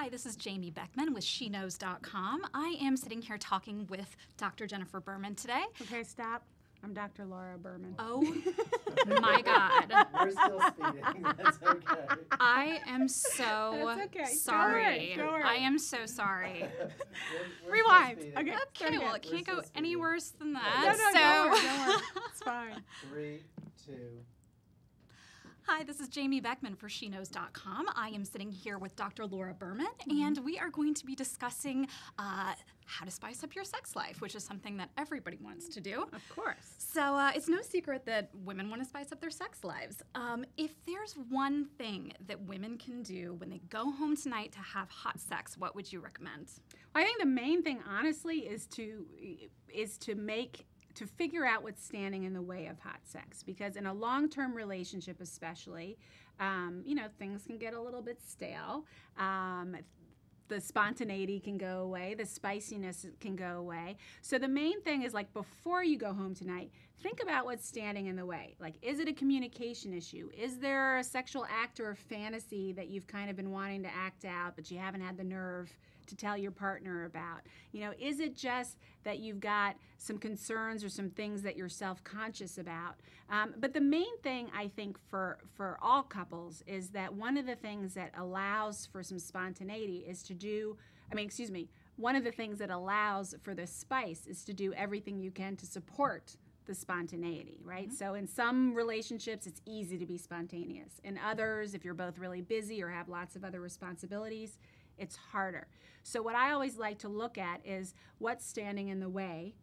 Hi, this is Jamie Beckman with SheKnows.com. I am sitting here talking with Dr. Jennifer Berman today. Okay, stop. I'm Dr. Laura Berman. Oh my God. We're still speeding. That's okay. I am so That's okay. sorry. Don't worry. I am so sorry. We're Rewind. still speeding. Okay. Okay, well, it We're can't go still any speeding. worse than No, that. don't worry. It's fine. 3, 2. Hi, this is Jamie Beckman for SheKnows.com. I am sitting here with Dr. Laura Berman, and we are going to be discussing how to spice up your sex life, which is something that everybody wants to do. Of course. So it's no secret that women want to spice up their sex lives. If there's one thing that women can do when they go home tonight to have hot sex, what would you recommend? I think the main thing, honestly, is to figure out what's standing in the way of hot sex, because in a long-term relationship especially, things can get a little bit stale. The spontaneity can go away, the spiciness can go away. So the main thing is, like, before you go home tonight, think about what's standing in the way. Like, is it a communication issue? Is there a sexual act or a fantasy that you've kind of been wanting to act out but you haven't had the nerve to tell your partner about? Is it just that you've got some concerns or some things that you're self-conscious about? But the main thing, I think, for all couples is that one of the things that allows for some spontaneity is one of the things that allows for the spice is to do everything you can to support the spontaneity, right? So in some relationships, it's easy to be spontaneous. In others, if you're both really busy or have lots of other responsibilities, it's harder. So what I always like to look at is what's standing in the way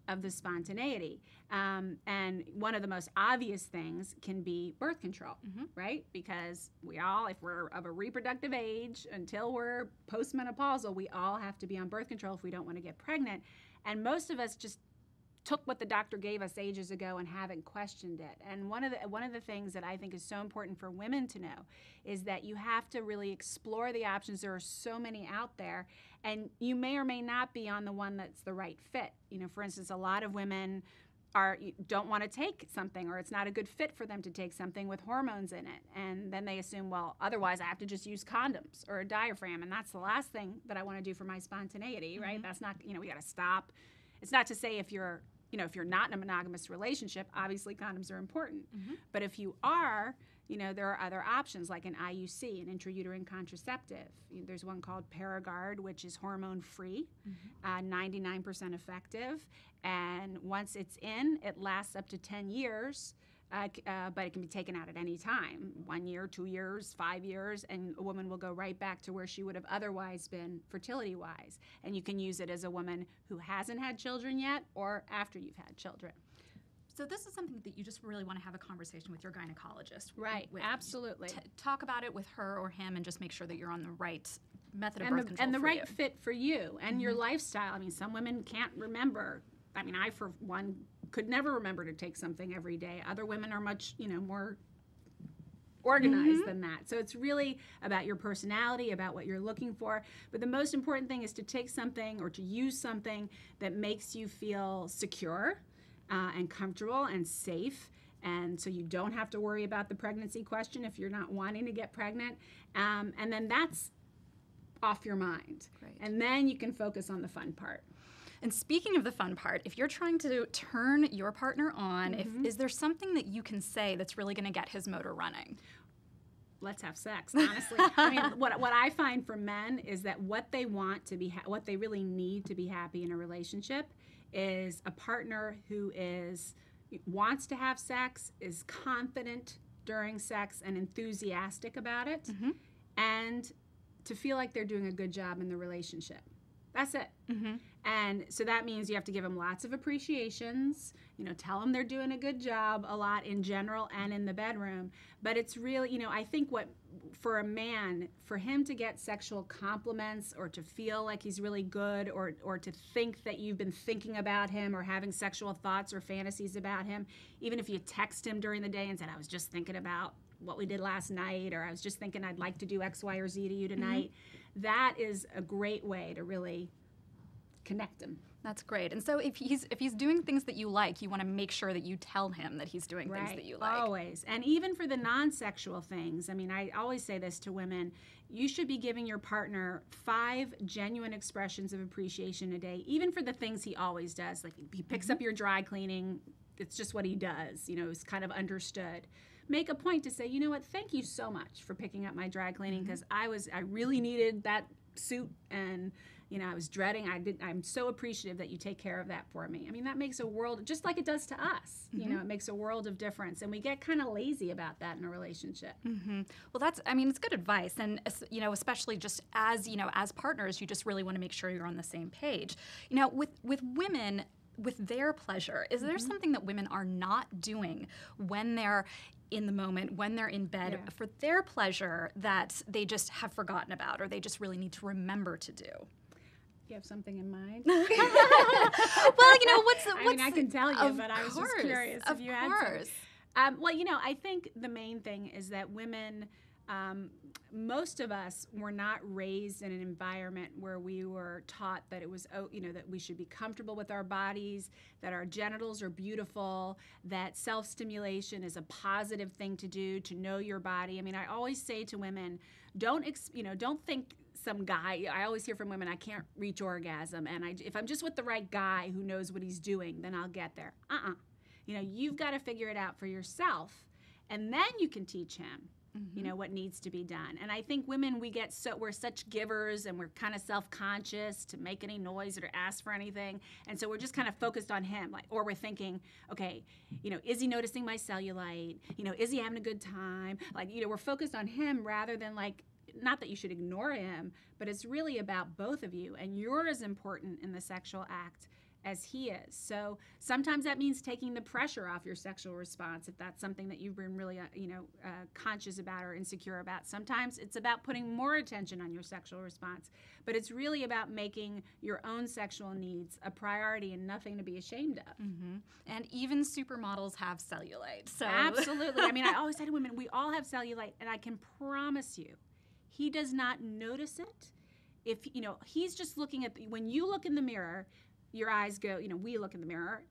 of the spontaneity. And one of the most obvious things can be birth control, right? Because we all, if we're of a reproductive age, until we're postmenopausal, we all have to be on birth control if we don't want to get pregnant. And most of us just took what the doctor gave us ages ago and haven't questioned it. And one of the things that I think is so important for women to know is that you have to really explore the options. There are so many out there, and you may or may not be on the one that's the right fit. For instance, a lot of women don't want to take something, or it's not a good fit for them to take something with hormones in it. And then they assume, well, otherwise I have to just use condoms or a diaphragm, and that's the last thing that I want to do for my spontaneity, right? That's not, we got to stop. It's not to say if you're not in a monogamous relationship, obviously condoms are important. But if you are, there are other options like an IUC, an intrauterine contraceptive. There's one called Paragard, which is hormone-free, 99% effective. And once it's in, it lasts up to 10 years. But it can be taken out at any time, 1 year, 2 years, 5 years, and a woman will go right back to where she would have otherwise been fertility-wise. And you can use it as a woman who hasn't had children yet or after you've had children. So this is something that you just really want to have a conversation with your gynecologist. Right, absolutely. Talk about it with her or him and just make sure that you're on the right method of birth control and the for right you. fit for you and your lifestyle. Some women can't remember. I, for one, could never remember to take something every day. Other women are much, more organized than that. So it's really about your personality, about what you're looking for. But the most important thing is to take something or to use something that makes you feel secure and comfortable and safe. And so you don't have to worry about the pregnancy question if you're not wanting to get pregnant. And then that's off your mind. Great. And then you can focus on the fun part. And speaking of the fun part, if you're trying to turn your partner on, is there something that you can say that's really going to get his motor running? Let's have sex, honestly. What I find for men is that what they want to be, what they really need to be happy in a relationship is a partner who wants to have sex, is confident during sex and enthusiastic about it, and to feel like they're doing a good job in the relationship. That's it. And so that means you have to give them lots of appreciations, tell them they're doing a good job a lot in general and in the bedroom. But it's really, I think for a man, for him to get sexual compliments or to feel like he's really good or to think that you've been thinking about him or having sexual thoughts or fantasies about him, even if you text him during the day and said, I was just thinking about what we did last night, or I was just thinking I'd like to do X, Y, or Z to you tonight, that is a great way to really connect him. That's great. And so if he's doing things that you like, you want to make sure that you tell him that he's doing things that you like. Always. And even for the non-sexual things, I mean, I always say this to women, you should be giving your partner 5 genuine expressions of appreciation a day, even for the things he always does. Like he picks up your dry cleaning, it's just what he does, it's kind of understood. Make a point to say, you know what, thank you so much for picking up my dry cleaning, because I really needed that suit, and I was dreading. I'm so appreciative that you take care of that for me. I mean, that makes a world, just like it does to us. It makes a world of difference, and we get kind of lazy about that in a relationship. Well, it's good advice, and especially just as partners, you just really want to make sure you're on the same page. With women, with their pleasure, is there something that women are not doing when they're in the moment, when they're in bed for their pleasure, that they just have forgotten about, or they just really need to remember to do? You have something in mind? Well, what's I mean, I can tell you, but I was just curious if you had some. Well, I think the main thing is that women, most of us were not raised in an environment where we were taught that it was, that we should be comfortable with our bodies, that our genitals are beautiful, that self-stimulation is a positive thing to do, to know your body. I mean, I always say to women, don't think some guy, I always hear from women, I can't reach orgasm, and if I'm just with the right guy who knows what he's doing, then I'll get there. You've got to figure it out for yourself, and then you can teach him what needs to be done. And I think women, we're such givers, and we're kind of self-conscious to make any noise or to ask for anything. And so we're just kind of focused on him, or we're thinking, okay, is he noticing my cellulite? Is he having a good time? We're focused on him rather than not that you should ignore him, but it's really about both of you, and you're as important in the sexual act as he is. So sometimes that means taking the pressure off your sexual response, if that's something that you've been really conscious about or insecure about. Sometimes it's about putting more attention on your sexual response, but it's really about making your own sexual needs a priority and nothing to be ashamed of. And even supermodels have cellulite. So absolutely. I mean, I always say to women, we all have cellulite, and I can promise you, he does not notice it. If he's just looking at when you look in the mirror, your eyes go, we look in the mirror,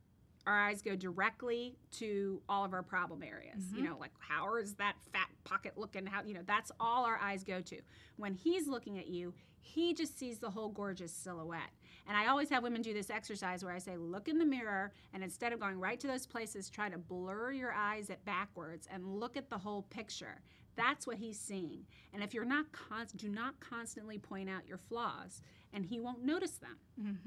our eyes go directly to all of our problem areas. Like, how is that fat pocket looking? How, that's all our eyes go to. When he's looking at you, he just sees the whole gorgeous silhouette. And I always have women do this exercise where I say, look in the mirror, and instead of going right to those places, try to blur your eyes backwards and look at the whole picture. That's what he's seeing. And if you're not do not constantly point out your flaws, and he won't notice them.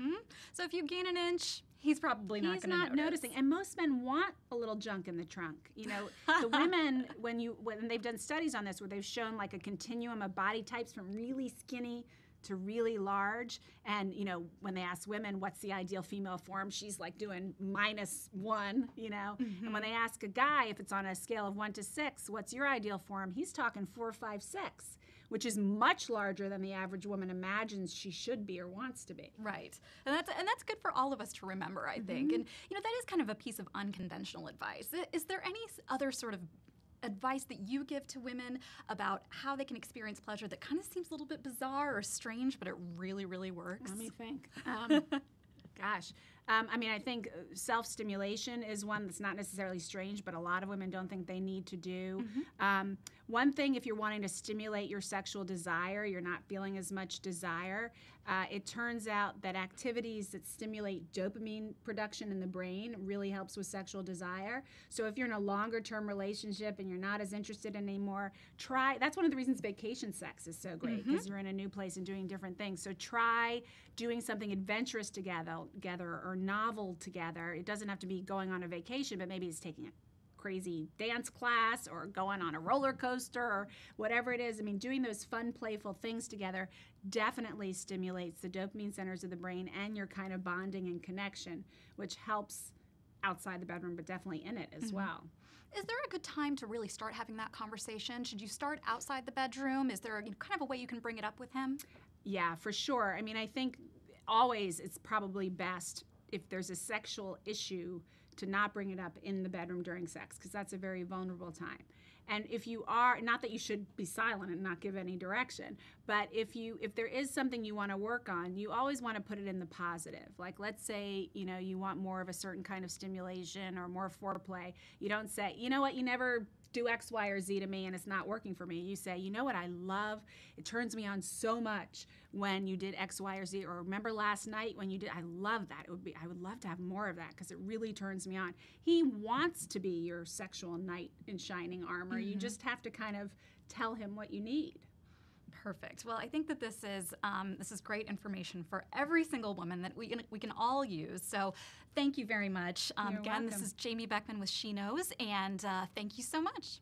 So if you gain an inch, he's probably not going to notice. He's not noticing. And most men want a little junk in the trunk. The women, when they've done studies on this where they've shown like a continuum of body types from really skinny to really large, and when they ask women what's the ideal female form, she's like doing -1, and when they ask a guy if it's on a scale of 1 to 6, what's your ideal form, he's talking 4, 5, 6, which is much larger than the average woman imagines she should be or wants to be. Right. And that's good for all of us to remember, I think. And that is kind of a piece of unconventional advice. Is there any other sort of advice that you give to women about how they can experience pleasure that kind of seems a little bit bizarre or strange, but it really, really works? Let me think. I think self-stimulation is one that's not necessarily strange, but a lot of women don't think they need to do. One thing, if you're wanting to stimulate your sexual desire, you're not feeling as much desire, it turns out that activities that stimulate dopamine production in the brain really helps with sexual desire. So if you're in a longer-term relationship and you're not as interested anymore, that's one of the reasons vacation sex is so great, because you're in a new place and doing different things. So try doing something adventurous together or novel together. It doesn't have to be going on a vacation, but maybe it's taking a crazy dance class or going on a roller coaster or whatever it is. I mean, doing those fun, playful things together definitely stimulates the dopamine centers of the brain and your kind of bonding and connection, which helps outside the bedroom, but definitely in it as well. Is there a good time to really start having that conversation? Should you start outside the bedroom? Is there kind of a way you can bring it up with him? Yeah, for sure. I mean, I think always it's probably best if there's a sexual issue to not bring it up in the bedroom during sex, because that's a very vulnerable time. And if you are, not that you should be silent and not give any direction, but if there is something you want to work on, you always want to put it in the positive. Like, let's say, you want more of a certain kind of stimulation or more foreplay. You don't say, you know what, you never do X, Y, or Z to me and it's not working for me. You say, you know what I love? It turns me on so much when you did X, Y, or Z. Or remember last night when you did, I love that. I would love to have more of that because it really turns me on. He wants to be your sexual knight in shining armor. You just have to kind of tell him what you need. Perfect. Well, I think that this is great information for every single woman that we can all use. So thank you very much. You're Again, this welcome. is Jamie Beckman with She Knows, and thank you so much.